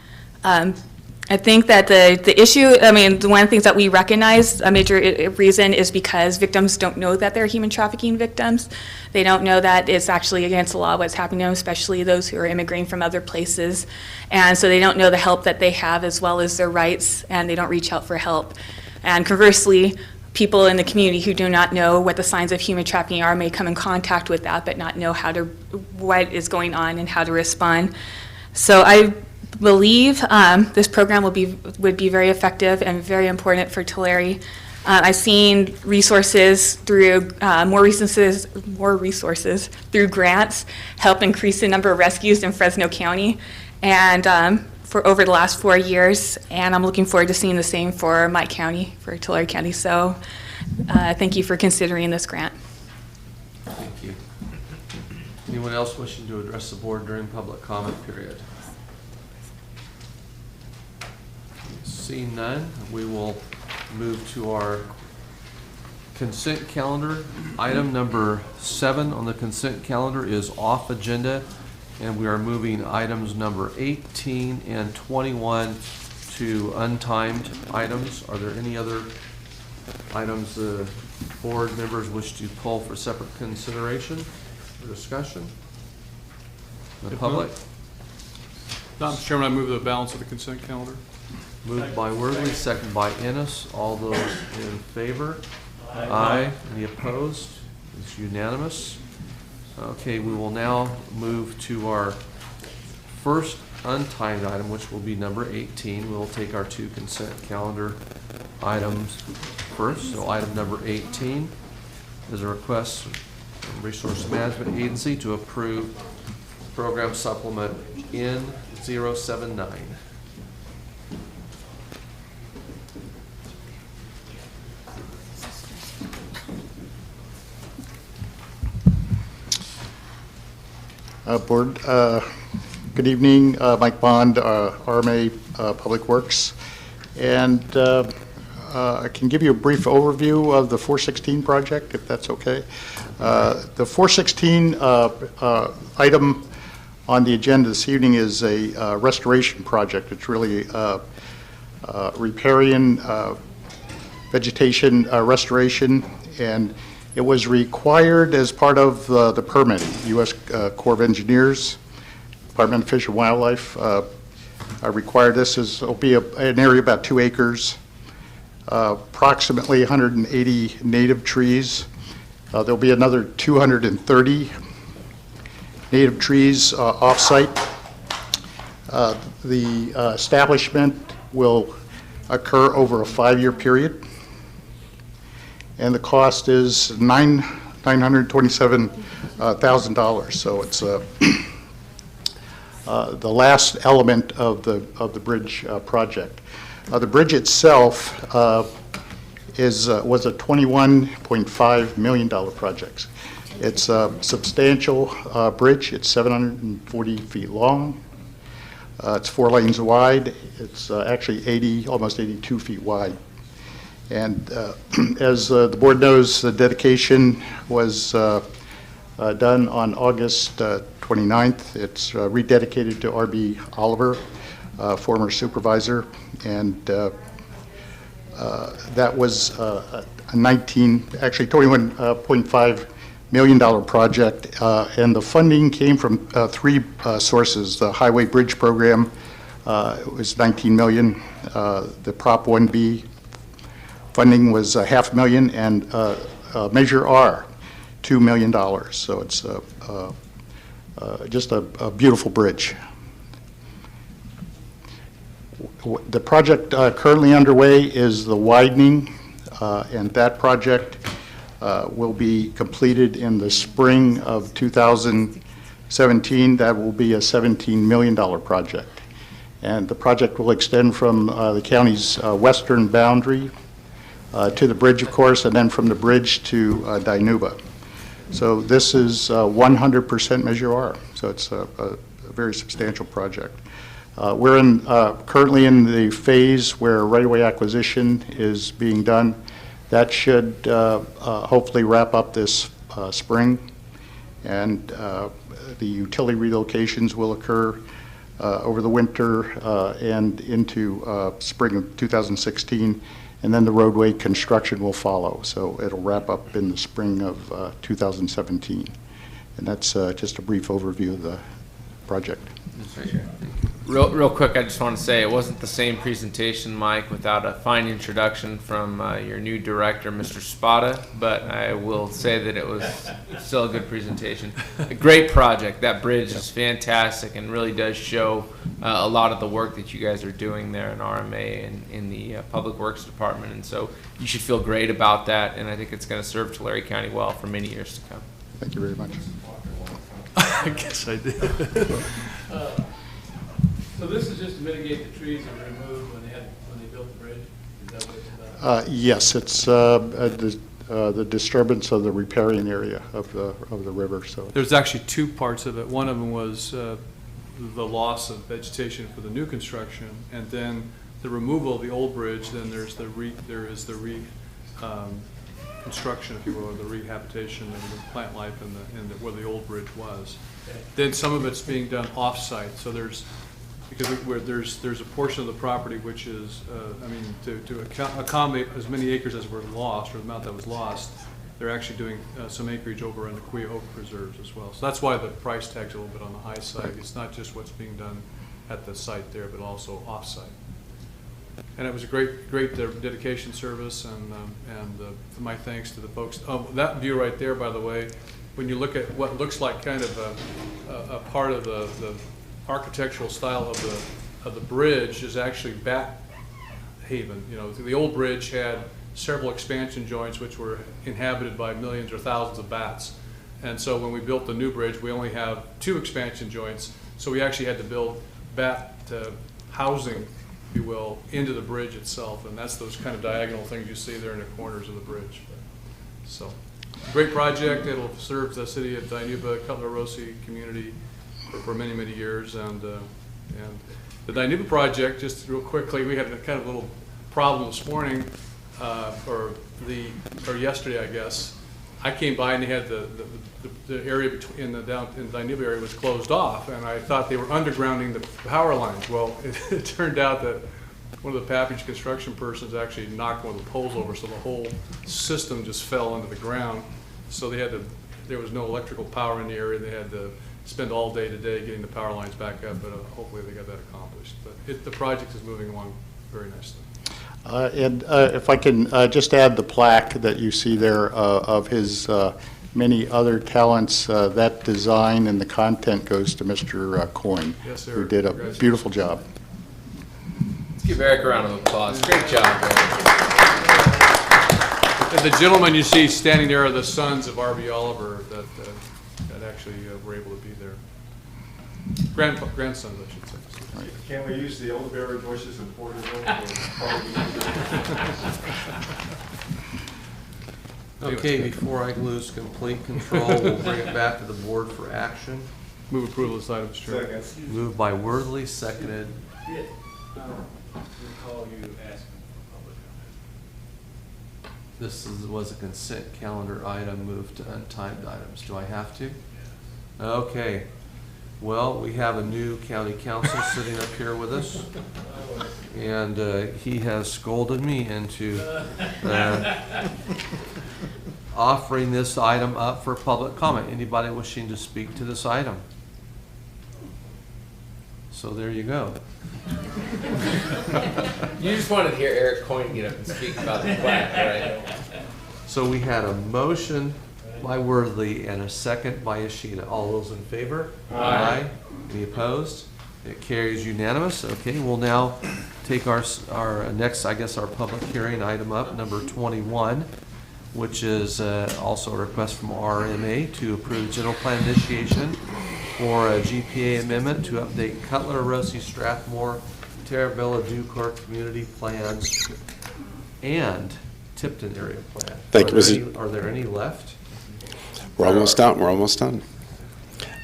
I think that the issue, I mean, one of the things that we recognize, a major reason is because victims don't know that they're human trafficking victims. They don't know that it's actually against the law what's happening to them, especially those who are immigrating from other places. And so they don't know the help that they have as well as their rights, and they don't reach out for help. And conversely, people in the community who do not know what the signs of human trafficking are may come in contact with that, but not know what is going on and how to respond. So I believe this program would be very effective and very important for Tulare. I've seen resources through more resources through grants help increase the number of rescues in Fresno County, and for over the last 4 years. And I'm looking forward to seeing the same for my county, for Tulare County. So thank you for considering this grant. Thank you. Anyone else wishing to address the board during public comment period? Seeing none, we will move to our consent calendar. Item number 7 on the consent calendar is off agenda. and we are moving items number 18 and 21 to untimed items. Are there any other items the board members wish to pull for separate consideration or discussion? The If public? not, Mr. Chairman, I move the balance of the consent calendar. Moved by Worthley, second by Ennis. All those in favor? Aye. Any opposed? It's unanimous. Okay, we will now move to our first untimed item, which will be number 18. We'll take our two consent calendar items first. So item number 18 is a request from Resource Management Agency to approve program supplement N079. Board, good evening. Mike Bond, RMA Public Works. And I can give you a brief overview of the 416 project, if that's okay. The 416 item on the agenda this evening is a restoration project. It's really riparian vegetation restoration, and it was required as part of the permitting. U.S. Corps of Engineers, Department of Fish and Wildlife required this. It'll be an area about 2 acres, approximately 180 native trees. There'll be another 230 native trees off-site. The establishment will occur over a 5-year period, and the cost is $927,000. So it's the last element of the bridge project. The bridge itself was a $21.5 million project. It's a substantial bridge. It's 740 feet long. It's 4 lanes wide. It's actually almost 82 feet wide. And as the board knows, the dedication was done on August 29th. It's rededicated to R.B. Oliver, former supervisor, and that was a $21.5 million project, and the funding came from 3 sources. The Highway Bridge Program was $19 million. The Prop 1B funding was $500,000, and Measure R, $2 million. So it's just a beautiful bridge. The project currently underway is the widening, and that project will be completed in the spring of 2017. That will be a $17 million project. And the project will extend from the county's western boundary to the bridge, of course, and then from the bridge to Dinuba. So this is 100% Measure R. So it's a very substantial project. We're currently in the phase where right-of-way acquisition is being done. That should hopefully wrap up this spring, and the utility relocations will occur over the winter and into spring of 2016, and then the roadway construction will follow. So it'll wrap up in the spring of 2017. And that's just a brief overview of the project. Real quick, I just want to say it wasn't the same presentation, Mike, without a fine introduction from your new director, Mr. Spada, but I will say that it was still a good presentation. A great project. That bridge is fantastic and really does show a lot of the work that you guys are doing there in RMA and in the Public Works Department, and so you should feel great about that, and I think it's going to serve Tulare County well for many years to come. Thank you very much. I guess I did. So this is just to mitigate the trees that were removed when they built the bridge? Is that what it's about? Yes, it's the disturbance of the riparian area of the river. So There's actually 2 parts of it. One of them was the loss of vegetation for the new construction, and then the removal of the old bridge. Then there is the construction, if you will, or the rehabilitation and the plant life where the old bridge was. Then some of it's being done off-site, so there's a portion of the property which is, to accommodate as many acres as were lost, or the amount that was lost, they're actually doing some acreage over in the Quia Oak Preserves as well. So that's why the price tag's a little bit on the high side. It's not just what's being done at the site there, but also off-site. And it was a great dedication service, and my thanks to the folks. That view right there, by the way, when you look at what looks like kind of a part of the architectural style of the bridge is actually Bat Haven. You know, the old bridge had several expansion joints which were inhabited by millions or thousands of bats. And so when we built the new bridge, we only have 2 expansion joints. So we actually had to build bat housing, if you will, into the bridge itself. And that's those kind of diagonal things you see there in the corners of the bridge. So great project. It'll serve the city of Dinuba, Cutler Rossi community for many, many years. And the Dinuba project, just real quickly, we had a kind of little problem this morning, or yesterday, I guess. I came by and they had the area in the Dinuba area was closed off, and I thought they were undergrounding the power lines. Well, it turned out that one of the Pappage construction persons actually knocked one of the poles over, so the whole system just fell into the ground. So there was no electrical power in the area. They had to spend all day today getting the power lines back up, but hopefully they got that accomplished. But the project is moving along very nicely. And if I can just add the plaque that you see there of his many other talents, that design and the content goes to Mr. Coyne, Yes, sir. who did a beautiful job. Let's give Eric a round of applause. Great job, Eric. And the gentlemen you see standing there are the sons of R.B. Oliver that actually were able to be there. Grandsons, I should say. Can we use the elderberry bushes in Porterville? Okay, before I lose complete control, we'll bring it back to the board for action. Move approval of this item, Mr. Chairman. Moved by Worthley, seconded. Recall you asking for public comment. This was a consent calendar item moved to untimed items. Do I have to? Okay. Well, we have a new county council sitting up here with us, and he has scolded me into offering this item up for public comment. Anybody wishing to speak to this item? So there you go. You just wanted to hear Eric Coyne get up and speak about the plaque, right? So we had a motion by Worthley and a second by Ishida. All those in favor? Aye. Any opposed? It carries unanimous. Okay, we'll now take our next, I guess, our public hearing item up, number 21, which is also a request from RMA to approve general plan initiation for a GPA amendment to update Cutler, Rossi, Strathmore, Terabella, Ducourt community plans and Tipton area plan. Thank you, Are there any left? We're almost done. We're almost done.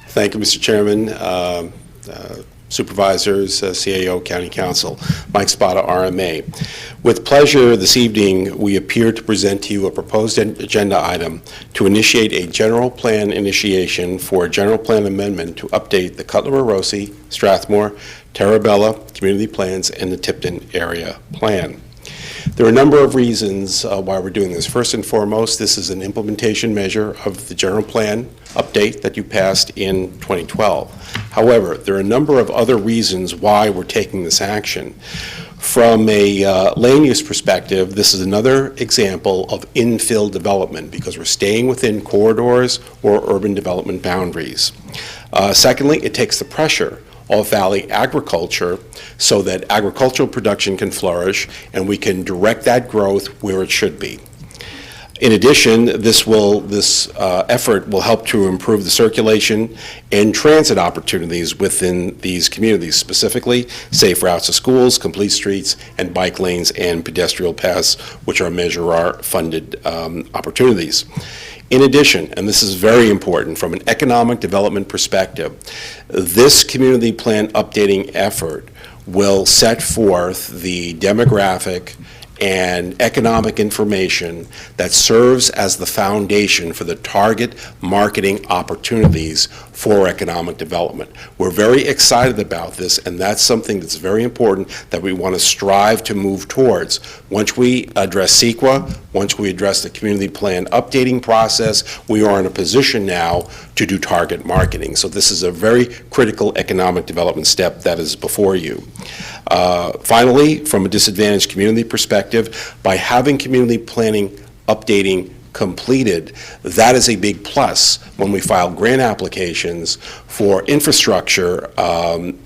Thank you, Mr. Chairman, Supervisors, CAO, County Council. Mike Spada, RMA. With pleasure, this evening, we appear to present to you a proposed agenda item to initiate a general plan initiation for a general plan amendment to update the Cutler, Rossi, Strathmore, Terabella community plans and the Tipton area plan. There are a number of reasons why we're doing this. First and foremost, this is an implementation measure of the general plan update that you passed in 2012. However, there are a number of other reasons why we're taking this action. From a land use perspective, this is another example of infill development because we're staying within corridors or urban development boundaries. Secondly, it takes the pressure off valley agriculture so that agricultural production can flourish and we can direct that growth where it should be. In addition, this effort will help to improve the circulation and transit opportunities within these communities, specifically safe routes to schools, complete streets, and bike lanes and pedestrian paths, which are Measure R funded opportunities. In addition, and this is very important from an economic development perspective, this community plan updating effort will set forth the demographic and economic information that serves as the foundation for the target marketing opportunities for economic development. We're very excited about this, and that's something that's very important that we want to strive to move towards. Once we address CEQA, once we address the community plan updating process, we are in a position now to do target marketing. So this is a very critical economic development step that is before you. Finally, from a disadvantaged community perspective, by having community planning updating completed, that is a big plus when we file grant applications for infrastructure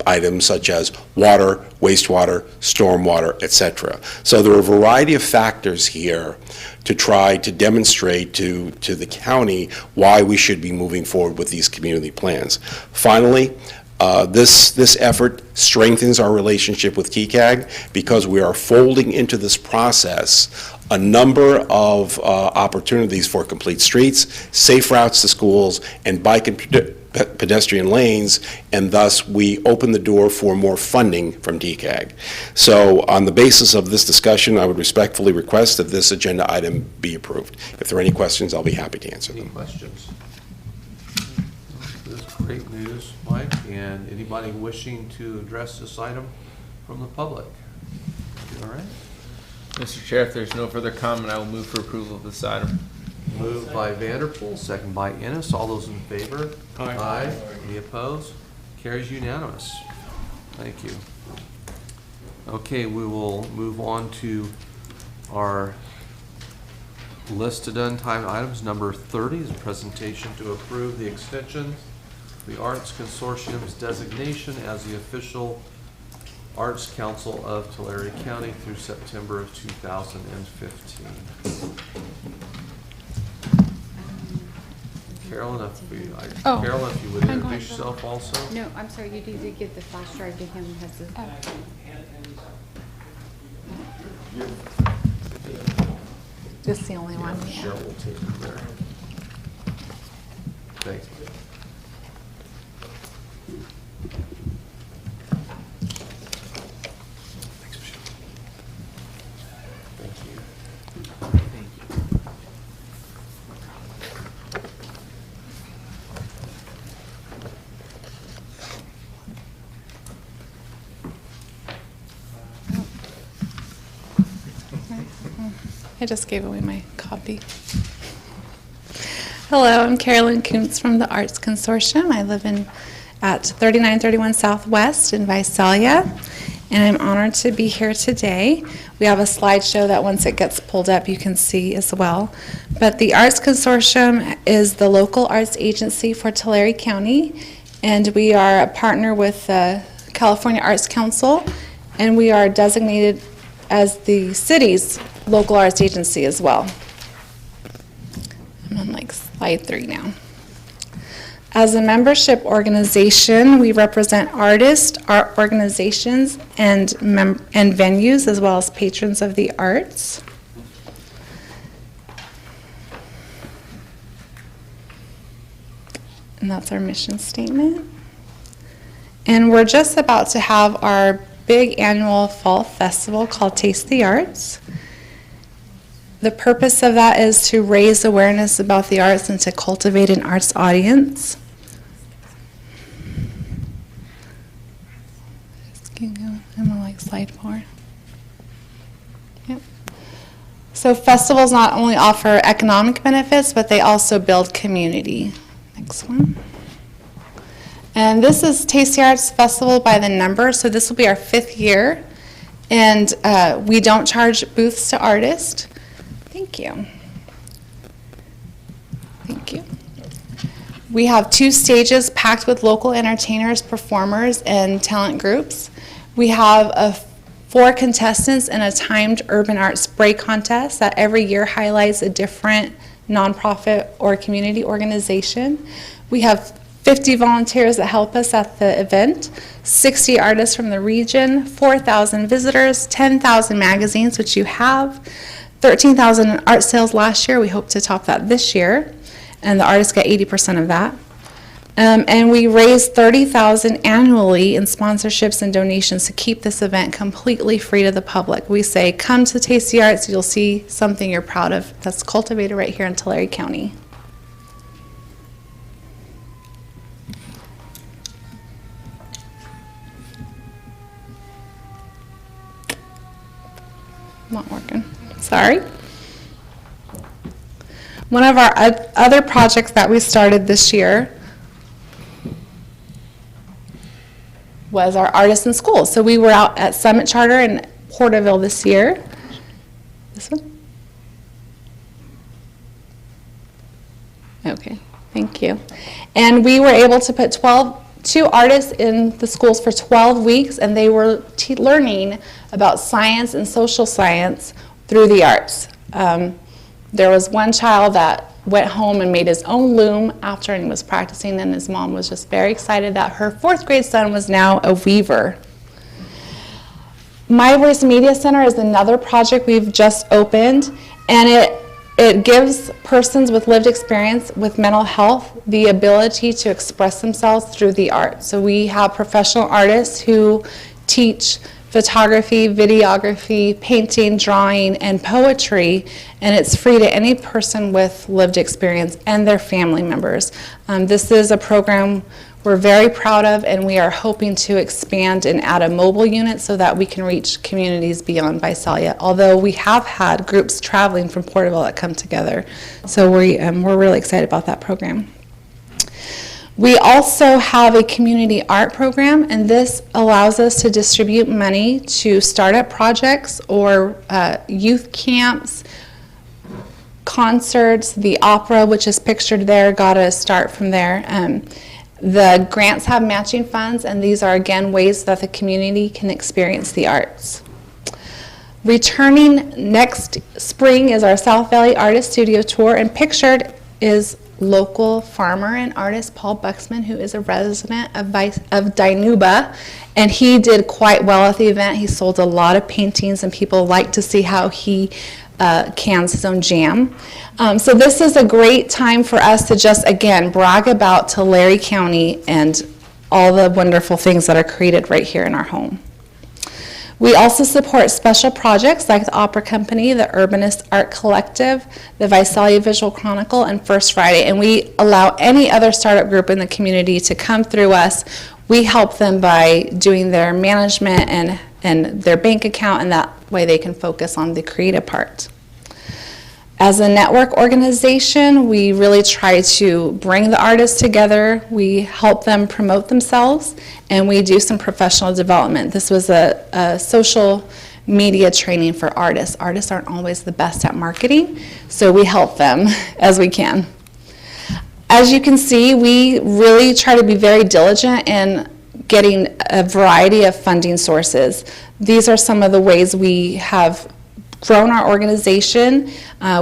items such as water, wastewater, stormwater, etc. So there are a variety of factors here to try to demonstrate to the county why we should be moving forward with these community plans. Finally, this effort strengthens our relationship with TCAG because we are folding into this process a number of opportunities for complete streets, safe routes to schools, and bike and pedestrian lanes, and thus we open the door for more funding from TCAG. So on the basis of this discussion, I would respectfully request that this agenda item be approved. If there are any questions, I'll be happy to answer Any them. questions? This is great news, Mike, and anybody wishing to address this item from the public? All right. Mr. Chair, if there's no further comment, I will move for approval of this item. Moved by Vanderpool, second by Ennis. All those in favor? Aye. Any opposed? Carries unanimous. Thank you. Okay, we will move on to our listed untimed items. Number 30 is a presentation to approve the extension of the Arts Consortium's designation as the official Arts Council of Tulare County through September of 2015. Carolyn, Carolyn, if you would introduce yourself also. No, I'm sorry, you need to give the flash drive to him. Just the only one. Cheryl will take it there. Thanks. I just gave away my copy. Hello, I'm Carolyn Kuntz from the Arts Consortium. I live at 3931 Southwest in Visalia, and I'm honored to be here today. We have a slideshow that once it gets pulled up you can see as well. But the Arts Consortium is the local arts agency for Tulare County, and we are a partner with the California Arts Council, and we are designated as the city's local arts agency as well. I'm on like slide 3 now. As a membership organization, we represent artists, art organizations, and venues, as well as patrons of the arts. And that's our mission statement. And we're just about to have our big annual fall festival called Taste the Arts. The purpose of that is to raise awareness about the arts and to cultivate an arts audience. I'm on like slide 4. Yep. So festivals not only offer economic benefits, but they also build community. Next one. And this is Taste the Arts Festival by the number, so this will be our 5th year. And we don't charge booths to artists. Thank you. Thank you. We have 2 stages packed with local entertainers, performers, and talent groups. We have 4 contestants in a timed urban arts break contest that every year highlights a different nonprofit or community organization. We have 50 volunteers that help us at the event, 60 artists from the region, 4,000 visitors, 10,000 magazines, which you have, 13,000 art sales last year. We hope to top that this year, and the artists get 80% of that. And we raise $30,000 annually in sponsorships and donations to keep this event completely free to the public. We say, come to Taste the Arts, you'll see something you're proud of that's cultivated right here in Tulare County. Not working. Sorry. One of our other projects that we started this year was our Artists in Schools. So we were out at Summit Charter in Porterville this year. This one? Okay, thank you. And we were able to put 2 artists in the schools for 12 weeks, and they were learning about science and social science through the arts. There was one child that went home and made his own loom after he was practicing, and his mom was just very excited that her 4th grade son was now a weaver. My Voice Media Center is another project we've just opened, and it gives persons with lived experience with mental health the ability to express themselves through the arts. So we have professional artists who teach photography, videography, painting, drawing, and poetry, and it's free to any person with lived experience and their family members. This is a program we're very proud of, and we are hoping to expand and add a mobile unit so that we can reach communities beyond Visalia, although we have had groups traveling from Porterville that come together. So we're really excited about that program. We also have a community art program, and this allows us to distribute money to startup projects or youth camps, concerts. The opera, which is pictured there, got a start from there. The grants have matching funds, and these are, again, ways that the community can experience the arts. Returning next spring is our South Valley Artist Studio Tour, and pictured is local farmer and artist Paul Buxman, who is a resident of Dinuba, and he did quite well at the event. He sold a lot of paintings, and people like to see how he cans his own jam. So this is a great time for us to just, again, brag about Tulare County and all the wonderful things that are created right here in our home. We also support special projects like the Opera Company, the Urbanist Art Collective, the Visalia Visual Chronicle, and First Friday. And we allow any other startup group in the community to come through us. We help them by doing their management and their bank account, and that way they can focus on the creative part. As a network organization, we really try to bring the artists together. We help them promote themselves, and we do some professional development. This was a social media training for artists. Artists aren't always the best at marketing, so we help them as we can. As you can see, we really try to be very diligent in getting a variety of funding sources. These are some of the ways we have grown our organization.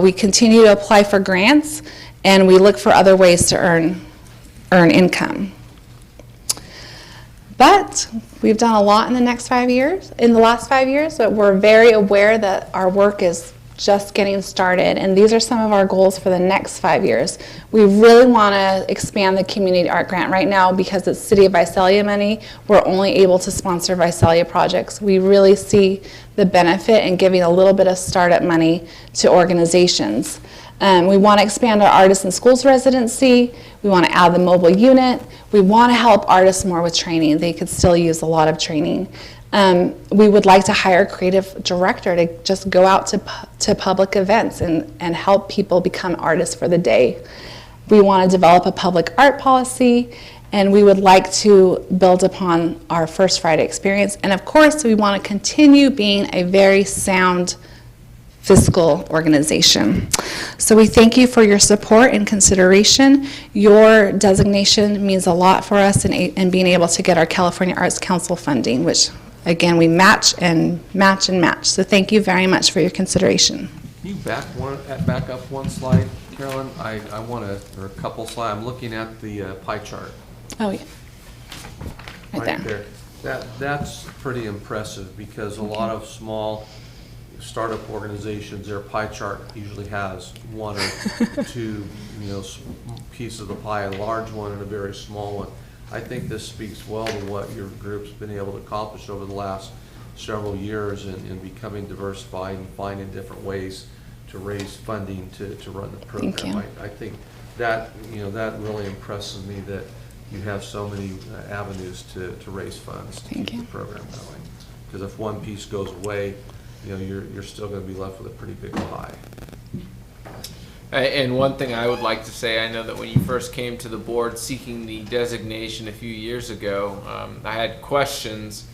We continue to apply for grants, and we look for other ways to earn income. But we've done a lot in the last 5 years, but we're very aware that our work is just getting started, and these are some of our goals for the next 5 years. We really want to expand the community art grant. Right now, because it's City of Visalia money, we're only able to sponsor Visalia projects. We really see the benefit in giving a little bit of startup money to organizations. We want to expand our Artists in Schools residency. We want to add the mobile unit. We want to help artists more with training. They could still use a lot of training. We would like to hire a creative director to just go out to public events and help people become artists for the day. We want to develop a public art policy, and we would like to build upon our First Friday experience. And of course, we want to continue being a very sound fiscal organization. So we thank you for your support and consideration. Your designation means a lot for us in being able to get our California Arts Council funding, which again, we match and match and match. So thank you very much for your consideration. Can you back up one slide, Carolyn? I want to, or a couple slides. I'm looking at the pie chart. Oh, yeah. Right there. That's pretty impressive, because a lot of small startup organizations, their pie chart usually has one or two, pieces of the pie, a large one and a very small one. I think this speaks well to what your group's been able to accomplish over the last several years in becoming diversified and finding different ways to raise funding to run the program. Thank you. I think that, that really impresses me that you have so many avenues to raise funds to Thank keep you. the program going. Because if one piece goes away, you're still going to be left with a pretty big pie. And one thing I would like to say, I know that when you first came to the board seeking the designation a few years ago, I had questions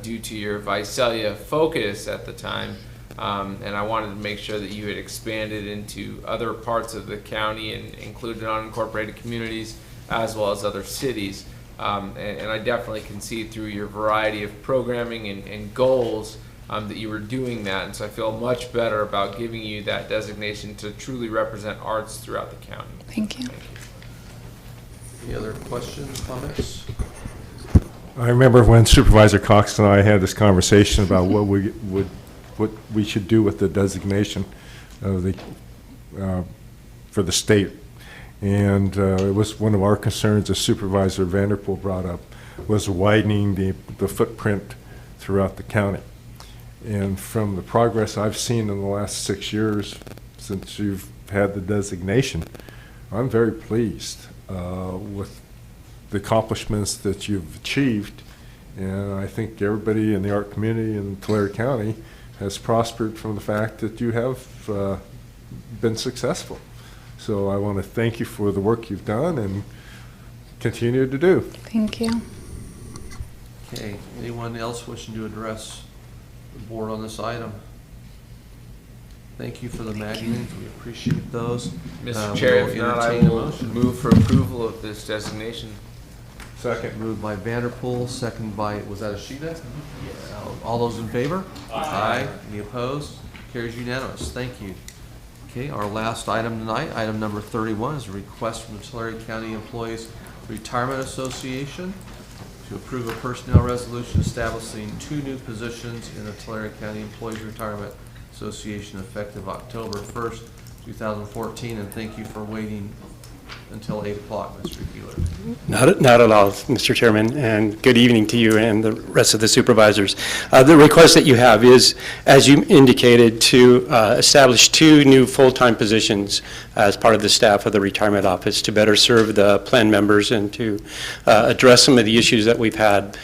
due to your Visalia focus at the time, and I wanted to make sure that you had expanded into other parts of the county and included unincorporated communities as well as other cities. And I definitely can see through your variety of programming and goals that you were doing that, and so I feel much better about giving you that designation to truly represent arts throughout the county. Thank you. Any other questions, comments? I remember when Supervisor Cox and I had this conversation about what we should do with the designation of the for the state, and it was one of our concerns that Supervisor Vanderpool brought up was widening the footprint throughout the county. And from the progress I've seen in the last 6 years since you've had the designation, I'm very pleased with the accomplishments that you've achieved. And I think everybody in the art community in Tulare County has prospered from the fact that you have been successful. So I want to thank you for the work you've done and continue to do. Thank you. Okay, anyone else wishing to address the board on this item? Thank you for the magazines, we appreciate those. Mr. We Chair, will if not, I entertain a will motion. move for approval of this designation. Second. Moved by Vanderpool, second by, was that Ashita? All those in favor? Aye. Any opposed? Carries unanimous. Thank you. Okay, our last item tonight, item number 31, is a request from the Tulare County Employees Retirement Association to approve a personnel resolution establishing 2 new positions in the Tulare County Employees Retirement Association effective October 1st, 2014. And thank you for waiting until 8 o'clock, Mr. Keeler. Not at all, Mr. Chairman, and good evening to you and the rest of the supervisors. The request that you have is, as you indicated, to establish 2 new full-time positions as part of the staff of the retirement office to better serve the plan members and to address some of the issues that we've had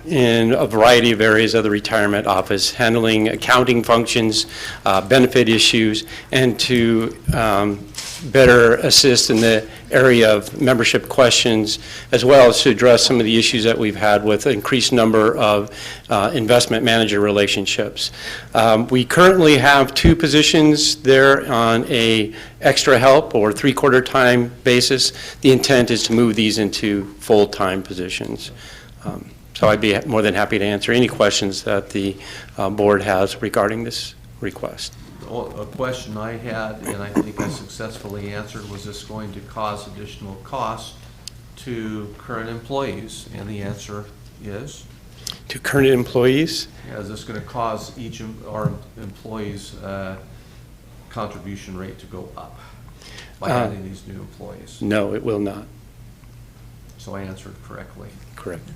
in a variety of areas of the retirement office, handling accounting functions, benefit issues, and to better assist in the area of membership questions, as well as to address some of the issues that we've had with an increased number of investment manager relationships. We currently have 2 positions there on a extra help or 3/4 time basis. The intent is to move these into full-time positions. So I'd be more than happy to answer any questions that the board has regarding this request. A question I had, and I think I successfully answered, was this going to cause additional costs to current employees? And the answer is? To current employees? Yeah, is this going to cause each of our employees' contribution rate to go up by adding these new employees? No, it will not. So I answered correctly. Correct.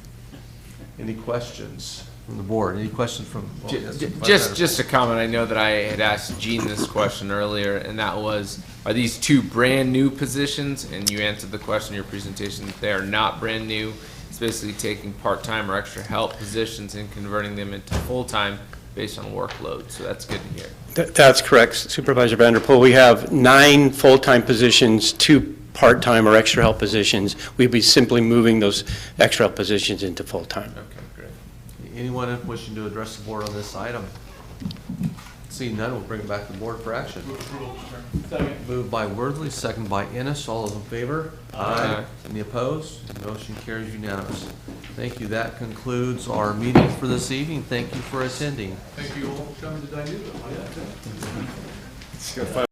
Any questions from the board? Any questions from? Just a comment. I know that I had asked Gene this question earlier, and that was, are these 2 brand new positions? And you answered the question in your presentation that they are not brand new. It's basically taking part-time or extra help positions and converting them into full-time based on workload. So that's good to hear. That's correct, Supervisor Vanderpool. We have 9 full-time positions, 2 part-time or extra help positions. We'd be simply moving those extra help positions into full-time. Okay, great. Anyone wishing to address the board on this item? Seeing none, we'll bring it back to the board for action. Moved by Worthley, second by Ennis. All those in favor? Aye. Any opposed? Motion carries unanimous. Thank you. That concludes our meeting for this evening. Thank you for attending. Thank you all for coming to Dinuba.